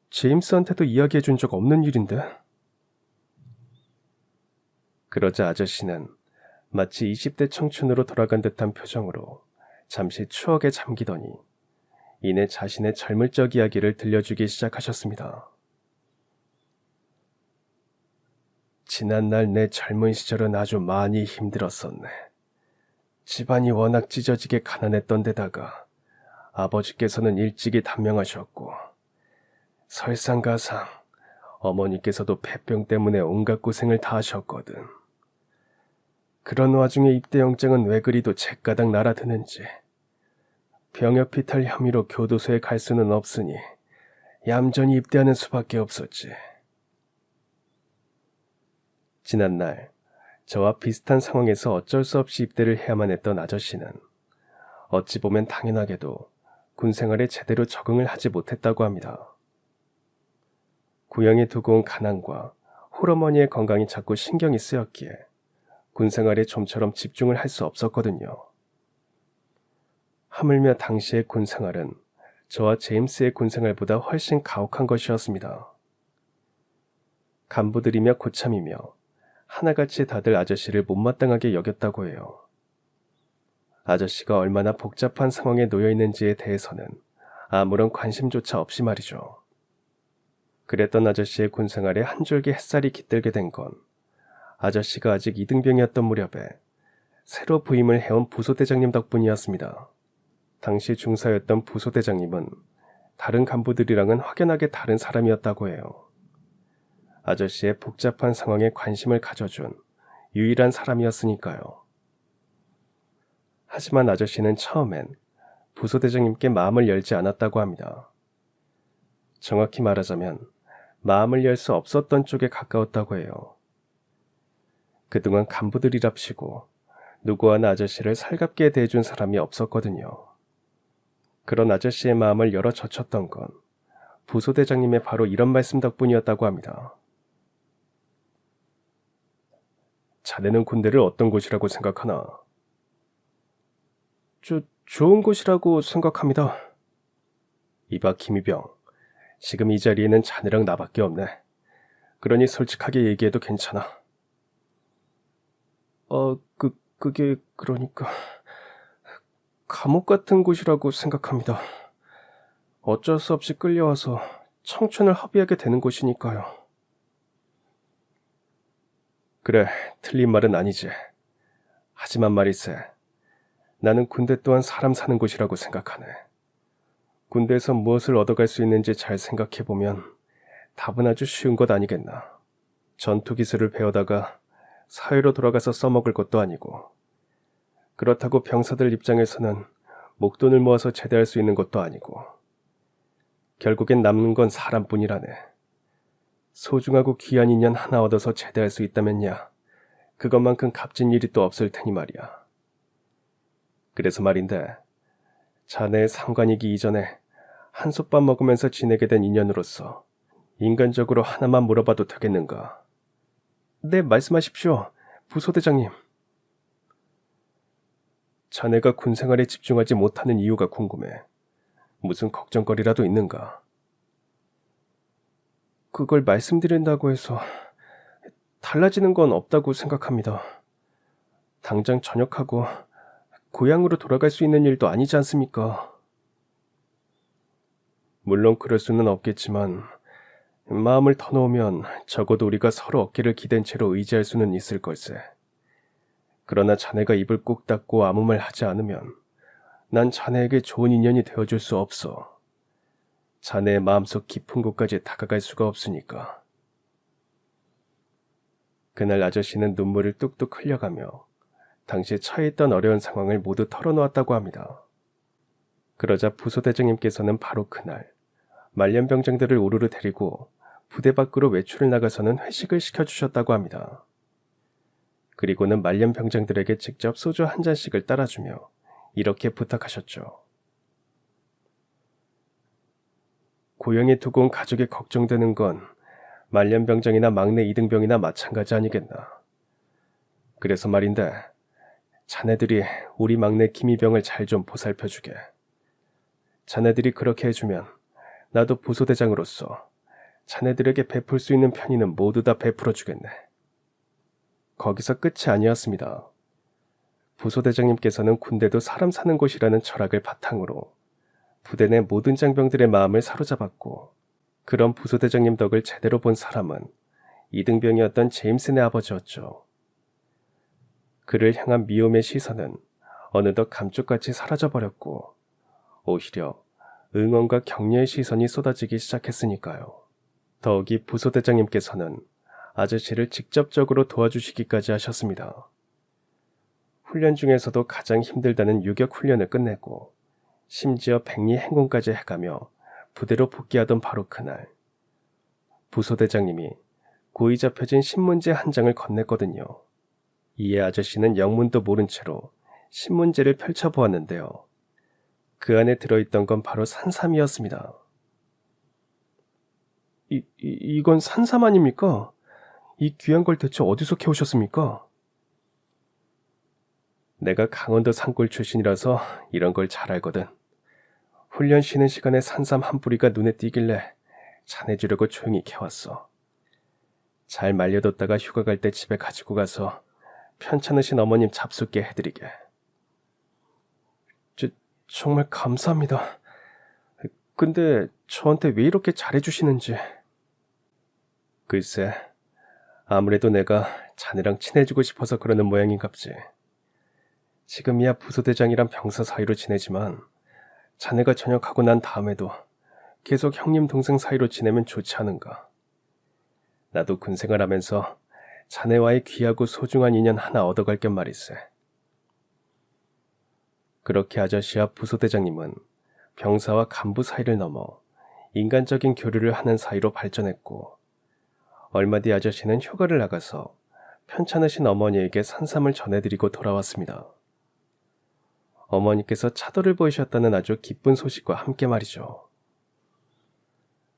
제임스한테도 이야기해 준 적 없는 일인데. 그러자 아저씨는 마치 20대 청춘으로 돌아간 듯한 표정으로 잠시 추억에 잠기더니 이내 자신의 젊을 적 이야기를 들려주기 시작하셨습니다. 지난날 내 젊은 시절은 아주 많이 힘들었었네. 집안이 워낙 찢어지게 가난했던 데다가 아버지께서는 일찍이 단명하셨고 설상가상 어머니께서도 폐병 때문에 온갖 고생을 다 하셨거든. 그런 와중에 입대영장은 왜 그리도 제가닥 날아드는지. 병역 피탈 혐의로 교도소에 갈 수는 없으니 얌전히 입대하는 수밖에 없었지. 지난날 저와 비슷한 상황에서 어쩔 수 없이 입대를 해야만 했던 아저씨는 어찌 보면 당연하게도 군 생활에 제대로 적응을 하지 못했다고 합니다. 구형에 두고 온 가난과 홀어머니의 건강이 자꾸 신경이 쓰였기에 군 생활에 좀처럼 집중을 할 수 없었거든요. 하물며 당시의 군 생활은 저와 제임스의 군 생활보다 훨씬 가혹한 것이었습니다. 간부들이며 고참이며 하나같이 다들 아저씨를 못마땅하게 여겼다고 해요. 아저씨가 얼마나 복잡한 상황에 놓여 있는지에 대해서는 아무런 관심조차 없이 말이죠. 그랬던 아저씨의 군 생활에 한 줄기 햇살이 깃들게 된 건 아저씨가 아직 이등병이었던 무렵에 새로 부임을 해온 부소대장님 덕분이었습니다. 당시 중사였던 부소대장님은 다른 간부들이랑은 확연하게 다른 사람이었다고 해요. 아저씨의 복잡한 상황에 관심을 가져준 유일한 사람이었으니까요. 하지만 아저씨는 처음엔 부소대장님께 마음을 열지 않았다고 합니다. 정확히 말하자면 마음을 열 수 없었던 쪽에 가까웠다고 해요. 그동안 간부들이랍시고 누구 하나 아저씨를 살갑게 대해준 사람이 없었거든요. 그런 아저씨의 마음을 열어 젖혔던 건 부소대장님의 바로 이런 말씀 덕분이었다고 합니다. 자네는 군대를 어떤 곳이라고 생각하나? 좋은 곳이라고 생각합니다. 이봐 김희병, 지금 이 자리에는 자네랑 나밖에 없네. 그러니 솔직하게 얘기해도 괜찮아. 그게 그러니까 감옥 같은 곳이라고 생각합니다. 어쩔 수 없이 끌려와서 청춘을 허비하게 되는 곳이니까요. 그래, 틀린 말은 아니지. 하지만 말이세, 나는 군대 또한 사람 사는 곳이라고 생각하네. 군대에서 무엇을 얻어갈 수 있는지 잘 생각해보면 답은 아주 쉬운 것 아니겠나. 전투 기술을 배우다가 사회로 돌아가서 써먹을 것도 아니고, 그렇다고 병사들 입장에서는 목돈을 모아서 제대할 수 있는 것도 아니고, 결국엔 남는 건 사람뿐이라네. 소중하고 귀한 인연 하나 얻어서 제대할 수 있다면야 그것만큼 값진 일이 또 없을 테니 말이야. 그래서 말인데, 자네의 상관이기 이전에 한솥밥 먹으면서 지내게 된 인연으로서 인간적으로 하나만 물어봐도 되겠는가? 네, 말씀하십시오, 부소대장님. 자네가 군생활에 집중하지 못하는 이유가 궁금해. 무슨 걱정거리라도 있는가? 그걸 말씀드린다고 해서 달라지는 건 없다고 생각합니다. 당장 전역하고 고향으로 돌아갈 수 있는 일도 아니지 않습니까? 물론 그럴 수는 없겠지만 마음을 터놓으면 적어도 우리가 서로 어깨를 기댄 채로 의지할 수는 있을 걸세. 그러나 자네가 입을 꾹 닫고 아무 말 하지 않으면 난 자네에게 좋은 인연이 되어줄 수 없어. 자네의 마음속 깊은 곳까지 다가갈 수가 없으니까. 그날 아저씨는 눈물을 뚝뚝 흘려가며 당시 처해 있던 어려운 상황을 모두 털어놓았다고 합니다. 그러자 부소대장님께서는 바로 그날 말년병장들을 우르르 데리고 부대 밖으로 외출을 나가서는 회식을 시켜주셨다고 합니다. 그리고는 말년병장들에게 직접 소주 한 잔씩을 따라주며 이렇게 부탁하셨죠. 고영이 두고 온 가족이 걱정되는 건 말년병장이나 막내 이등병이나 마찬가지 아니겠나. 그래서 말인데 자네들이 우리 막내 김이병을 잘 좀 보살펴주게. 자네들이 그렇게 해주면 나도 부소대장으로서 자네들에게 베풀 수 있는 편의는 모두 다 베풀어주겠네. 거기서 끝이 아니었습니다. 부소대장님께서는 군대도 사람 사는 곳이라는 철학을 바탕으로 부대 내 모든 장병들의 마음을 사로잡았고, 그런 부소대장님 덕을 제대로 본 사람은 이등병이었던 제임슨의 아버지였죠. 그를 향한 미움의 시선은 어느덧 감쪽같이 사라져버렸고 오히려 응원과 격려의 시선이 쏟아지기 시작했으니까요. 더욱이 부소대장님께서는 아저씨를 직접적으로 도와주시기까지 하셨습니다. 훈련 중에서도 가장 힘들다는 유격 훈련을 끝내고 심지어 백리 행군까지 해가며 부대로 복귀하던 바로 그날, 부소대장님이 고이 잡혀진 신문지 한 장을 건넸거든요. 이에 아저씨는 영문도 모른 채로 신문지를 펼쳐보았는데요. 그 안에 들어있던 건 바로 산삼이었습니다. 이건 산삼 아닙니까? 이 귀한 걸 대체 어디서 캐오셨습니까? 내가 강원도 산골 출신이라서 이런 걸 잘 알거든. 훈련 쉬는 시간에 산삼 한 뿌리가 눈에 띄길래 자네주려고 조용히 캐왔어. 잘 말려뒀다가 휴가 갈 때 집에 가지고 가서 편찮으신 어머님 잡숫게 해드리게. 정말 감사합니다. 근데 저한테 왜 이렇게 잘해주시는지. 글쎄, 아무래도 내가 자네랑 친해지고 싶어서 그러는 모양인갑지. 지금이야 부소대장이랑 병사 사이로 지내지만 자네가 전역하고 난 다음에도 계속 형님 동생 사이로 지내면 좋지 않은가. 나도 군생활 하면서 자네와의 귀하고 소중한 인연 하나 얻어갈 겸 말일세. 그렇게 아저씨와 부소대장님은 병사와 간부 사이를 넘어 인간적인 교류를 하는 사이로 발전했고, 얼마 뒤 아저씨는 휴가를 나가서 편찮으신 어머니에게 산삼을 전해드리고 돌아왔습니다. 어머니께서 차도를 보이셨다는 아주 기쁜 소식과 함께 말이죠.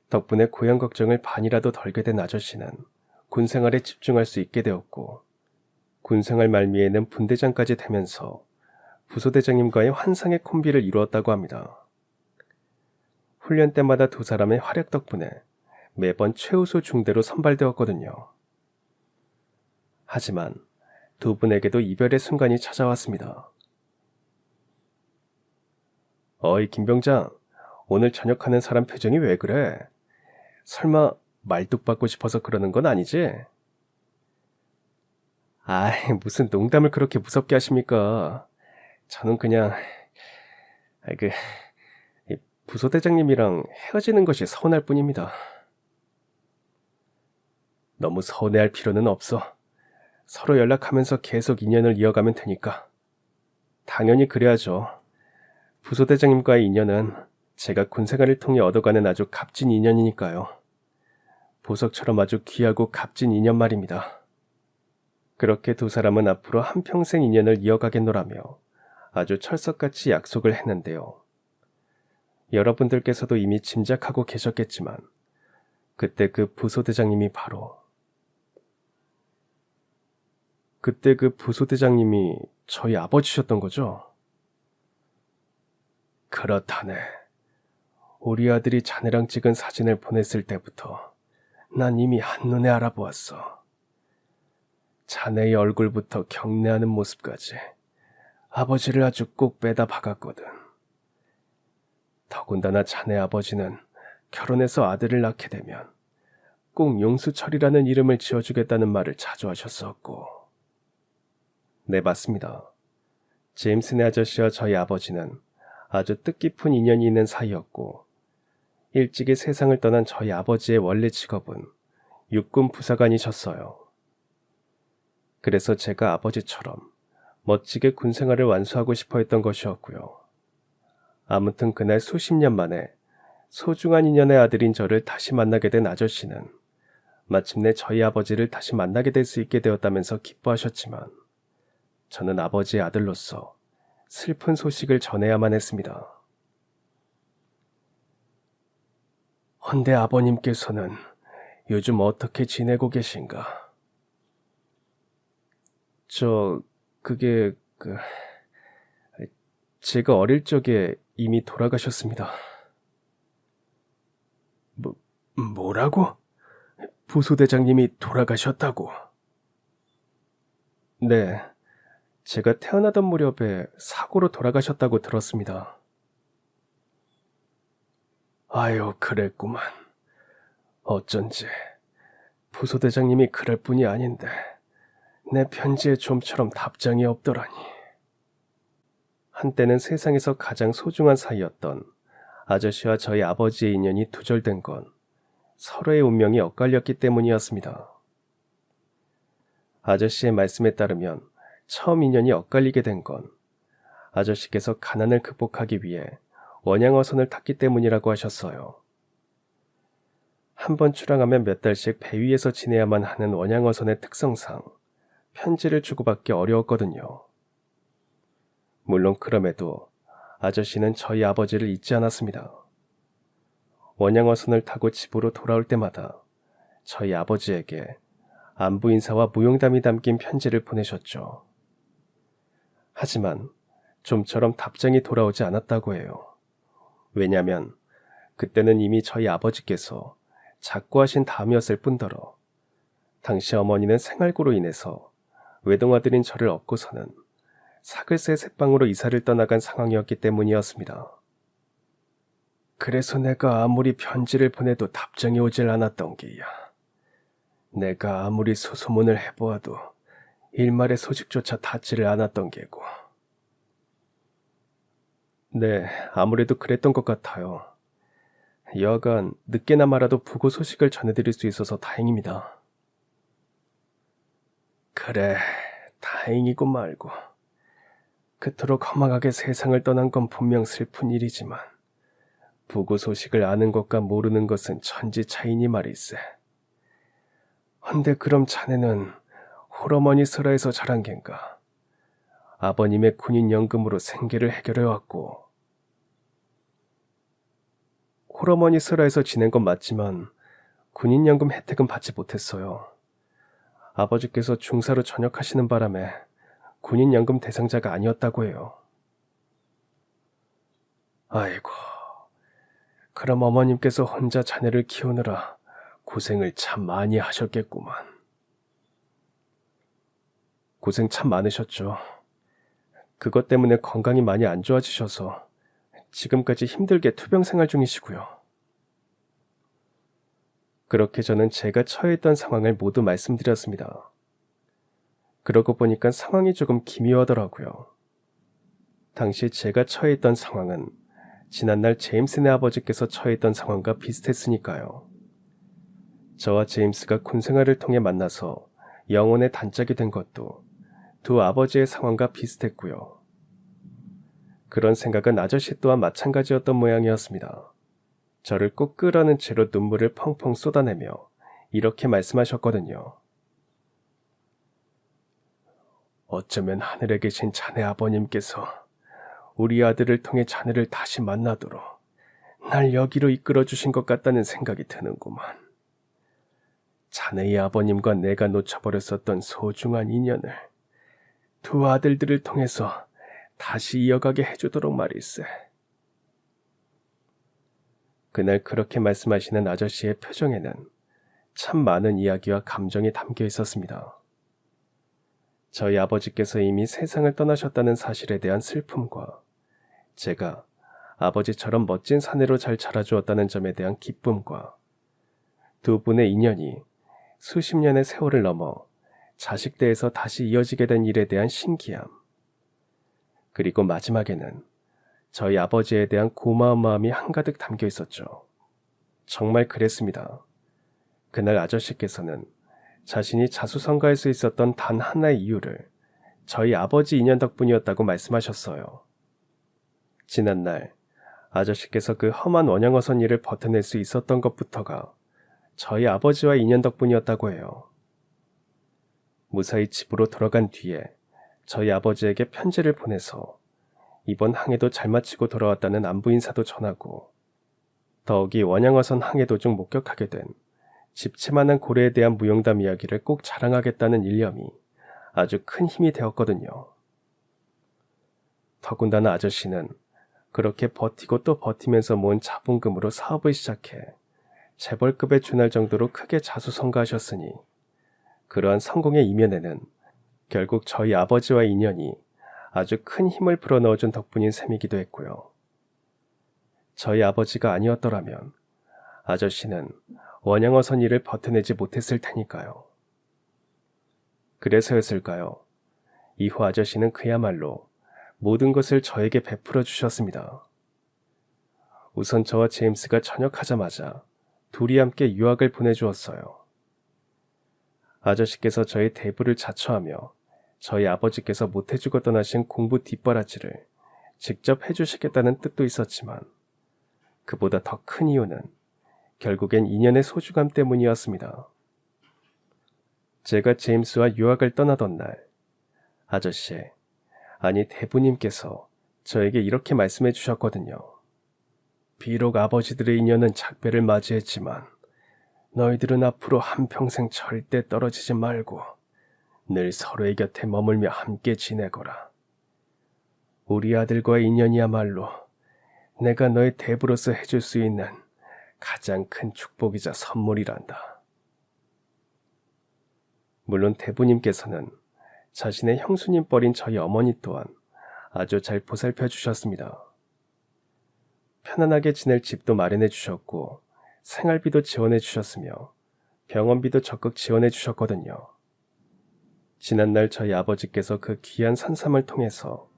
덕분에 고향 걱정을 반이라도 덜게 된 아저씨는 군생활에 집중할 수 있게 되었고, 군생활 말미에는 분대장까지 되면서 부소대장님과의 환상의 콤비를 이루었다고 합니다. 훈련 때마다 두 사람의 활약 덕분에 매번 최우수 중대로 선발되었거든요. 하지만 두 분에게도 이별의 순간이 찾아왔습니다. 어이 김병장, 오늘 전역하는 사람 표정이 왜 그래? 설마 말뚝 받고 싶어서 그러는 건 아니지? 아이, 무슨 농담을 그렇게 무섭게 하십니까? 저는 그냥 부소대장님이랑 헤어지는 것이 서운할 뿐입니다. 너무 서운해할 필요는 없어. 서로 연락하면서 계속 인연을 이어가면 되니까. 당연히 그래야죠. 부소대장님과의 인연은 제가 군생활을 통해 얻어가는 아주 값진 인연이니까요. 보석처럼 아주 귀하고 값진 인연 말입니다. 그렇게 두 사람은 앞으로 한평생 인연을 이어가겠노라며 아주 철석같이 약속을 했는데요. 여러분들께서도 이미 짐작하고 계셨겠지만 그때 그 부소대장님이 저희 아버지셨던 거죠? 그렇다네. 우리 아들이 자네랑 찍은 사진을 보냈을 때부터 난 이미 한눈에 알아보았어. 자네의 얼굴부터 경례하는 모습까지 아버지를 아주 꼭 빼다 박았거든. 더군다나 자네 아버지는 결혼해서 아들을 낳게 되면 꼭 용수철이라는 이름을 지어주겠다는 말을 자주 하셨었고. 네, 맞습니다. 제임슨의 아저씨와 저희 아버지는 아주 뜻깊은 인연이 있는 사이였고, 일찍이 세상을 떠난 저희 아버지의 원래 직업은 육군 부사관이셨어요. 그래서 제가 아버지처럼 멋지게 군 생활을 완수하고 싶어 했던 것이었고요. 아무튼 그날 수십 년 만에 소중한 인연의 아들인 저를 다시 만나게 된 아저씨는 마침내 저희 아버지를 다시 만나게 될 수 있게 되었다면서 기뻐하셨지만 저는 아버지의 아들로서 슬픈 소식을 전해야만 했습니다. 헌데 아버님께서는 요즘 어떻게 지내고 계신가? 그게 제가 어릴 적에 이미 돌아가셨습니다. 뭐라고? 부소대장님이 돌아가셨다고? 네, 제가 태어나던 무렵에 사고로 돌아가셨다고 들었습니다. 아유, 그랬구만. 어쩐지 부소대장님이 그럴 뿐이 아닌데 내 편지에 좀처럼 답장이 없더라니. 한때는 세상에서 가장 소중한 사이였던 아저씨와 저희 아버지의 인연이 두절된 건 서로의 운명이 엇갈렸기 때문이었습니다. 아저씨의 말씀에 따르면 처음 인연이 엇갈리게 된 건 아저씨께서 가난을 극복하기 위해 원양어선을 탔기 때문이라고 하셨어요. 한 번 출항하면 몇 달씩 배 위에서 지내야만 하는 원양어선의 특성상 편지를 주고받기 어려웠거든요. 물론 그럼에도 아저씨는 저희 아버지를 잊지 않았습니다. 원양어선을 타고 집으로 돌아올 때마다 저희 아버지에게 안부 인사와 무용담이 담긴 편지를 보내셨죠. 하지만 좀처럼 답장이 돌아오지 않았다고 해요. 왜냐면 그때는 이미 저희 아버지께서 작고하신 다음이었을 뿐더러 당시 어머니는 생활고로 인해서 외동아들인 저를 업고서는 사글세 새방으로 이사를 떠나간 상황이었기 때문이었습니다. 그래서 내가 아무리 편지를 보내도 답장이 오질 않았던 게야. 내가 아무리 수소문을 해보아도 일말의 소식조차 닿지를 않았던 게고. 네, 아무래도 그랬던 것 같아요. 여하간 늦게나마라도 부고 소식을 전해드릴 수 있어서 다행입니다. 그래, 다행이고 말고. 그토록 험악하게 세상을 떠난 건 분명 슬픈 일이지만 부고 소식을 아는 것과 모르는 것은 천지 차이니 말일세. 헌데 그럼 자네는 홀어머니 설화에서 자란 겐가? 아버님의 군인연금으로 생계를 해결해왔고. 홀어머니 설화에서 지낸 건 맞지만 군인연금 혜택은 받지 못했어요. 아버지께서 중사로 전역하시는 바람에 군인연금 대상자가 아니었다고 해요. 아이고, 그럼 어머님께서 혼자 자네를 키우느라 고생을 참 많이 하셨겠구만. 고생 참 많으셨죠. 그것 때문에 건강이 많이 안 좋아지셔서 지금까지 힘들게 투병 생활 중이시고요. 그렇게 저는 제가 처해 있던 상황을 모두 말씀드렸습니다. 그러고 보니까 상황이 조금 기묘하더라고요. 당시 제가 처해 있던 상황은 지난날 제임스네 아버지께서 처해 있던 상황과 비슷했으니까요. 저와 제임스가 군생활을 통해 만나서 영혼의 단짝이 된 것도 두 아버지의 상황과 비슷했고요. 그런 생각은 아저씨 또한 마찬가지였던 모양이었습니다. 저를 꼭 끌어안은 채로 눈물을 펑펑 쏟아내며 이렇게 말씀하셨거든요. 어쩌면 하늘에 계신 자네 아버님께서 우리 아들을 통해 자네를 다시 만나도록 날 여기로 이끌어 주신 것 같다는 생각이 드는구만. 자네의 아버님과 내가 놓쳐버렸었던 소중한 인연을 두 아들들을 통해서 다시 이어가게 해주도록 말일세. 그날 그렇게 말씀하시는 아저씨의 표정에는 참 많은 이야기와 감정이 담겨 있었습니다. 저희 아버지께서 이미 세상을 떠나셨다는 사실에 대한 슬픔과 제가 아버지처럼 멋진 사내로 잘 자라주었다는 점에 대한 기쁨과 두 분의 인연이 수십 년의 세월을 넘어 자식대에서 다시 이어지게 된 일에 대한 신기함, 그리고 마지막에는 저희 아버지에 대한 고마운 마음이 한가득 담겨 있었죠. 정말 그랬습니다. 그날 아저씨께서는 자신이 자수성가할 수 있었던 단 하나의 이유를 저희 아버지 인연 덕분이었다고 말씀하셨어요. 지난날 아저씨께서 그 험한 원양어선 일을 버텨낼 수 있었던 것부터가 저희 아버지와 인연 덕분이었다고 해요. 무사히 집으로 돌아간 뒤에 저희 아버지에게 편지를 보내서 이번 항해도 잘 마치고 돌아왔다는 안부 인사도 전하고, 더욱이 원양어선 항해 도중 목격하게 된 집채만한 고래에 대한 무용담 이야기를 꼭 자랑하겠다는 일념이 아주 큰 힘이 되었거든요. 더군다나 아저씨는 그렇게 버티고 또 버티면서 모은 자본금으로 사업을 시작해 재벌급에 준할 정도로 크게 자수성가하셨으니, 그러한 성공의 이면에는 결국 저희 아버지와의 인연이 아주 큰 힘을 불어넣어준 덕분인 셈이기도 했고요. 저희 아버지가 아니었더라면 아저씨는 원양어선 일을 버텨내지 못했을 테니까요. 그래서였을까요? 이후 아저씨는 그야말로 모든 것을 저에게 베풀어 주셨습니다. 우선 저와 제임스가 전역하자마자 둘이 함께 유학을 보내주었어요. 아저씨께서 저의 대부를 자처하며 저희 아버지께서 못해주고 떠나신 공부 뒷바라지를 직접 해주시겠다는 뜻도 있었지만, 그보다 더 큰 이유는 결국엔 인연의 소중함 때문이었습니다. 제가 제임스와 유학을 떠나던 날, 아저씨, 아니 대부님께서 저에게 이렇게 말씀해 주셨거든요. 비록 아버지들의 인연은 작별을 맞이했지만 너희들은 앞으로 한평생 절대 떨어지지 말고 늘 서로의 곁에 머물며 함께 지내거라. 우리 아들과의 인연이야말로 내가 너의 대부로서 해줄 수 있는 가장 큰 축복이자 선물이란다. 물론 대부님께서는 자신의 형수님 뻘인 저희 어머니 또한 아주 잘 보살펴 주셨습니다. 편안하게 지낼 집도 마련해 주셨고 생활비도 지원해 주셨으며 병원비도 적극 지원해 주셨거든요. 지난날 저희 아버지께서 그 귀한 산삼을 통해서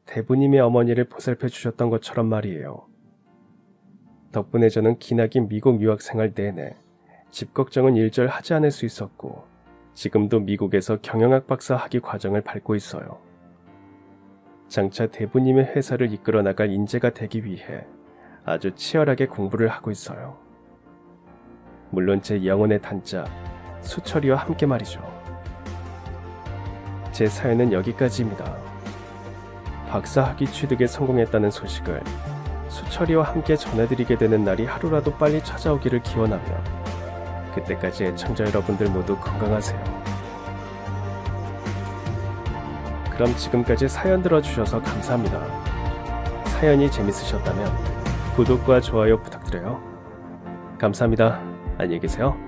대부님의 어머니를 보살펴 주셨던 것처럼 말이에요. 덕분에 저는 기나긴 미국 유학 생활 내내 집 걱정은 일절 하지 않을 수 있었고, 지금도 미국에서 경영학 박사 학위 과정을 밟고 있어요. 장차 대부님의 회사를 이끌어 나갈 인재가 되기 위해 아주 치열하게 공부를 하고 있어요. 물론 제 영혼의 단짝 수철이와 함께 말이죠. 제 사연은 여기까지입니다. 박사 학위 취득에 성공했다는 소식을 수철이와 함께 전해드리게 되는 날이 하루라도 빨리 찾아오기를 기원하며, 그때까지 애청자 여러분들 모두 건강하세요. 그럼 지금까지 사연 들어주셔서 감사합니다. 사연이 재밌으셨다면 구독과 좋아요 부탁드려요. 감사합니다. 안녕히 계세요.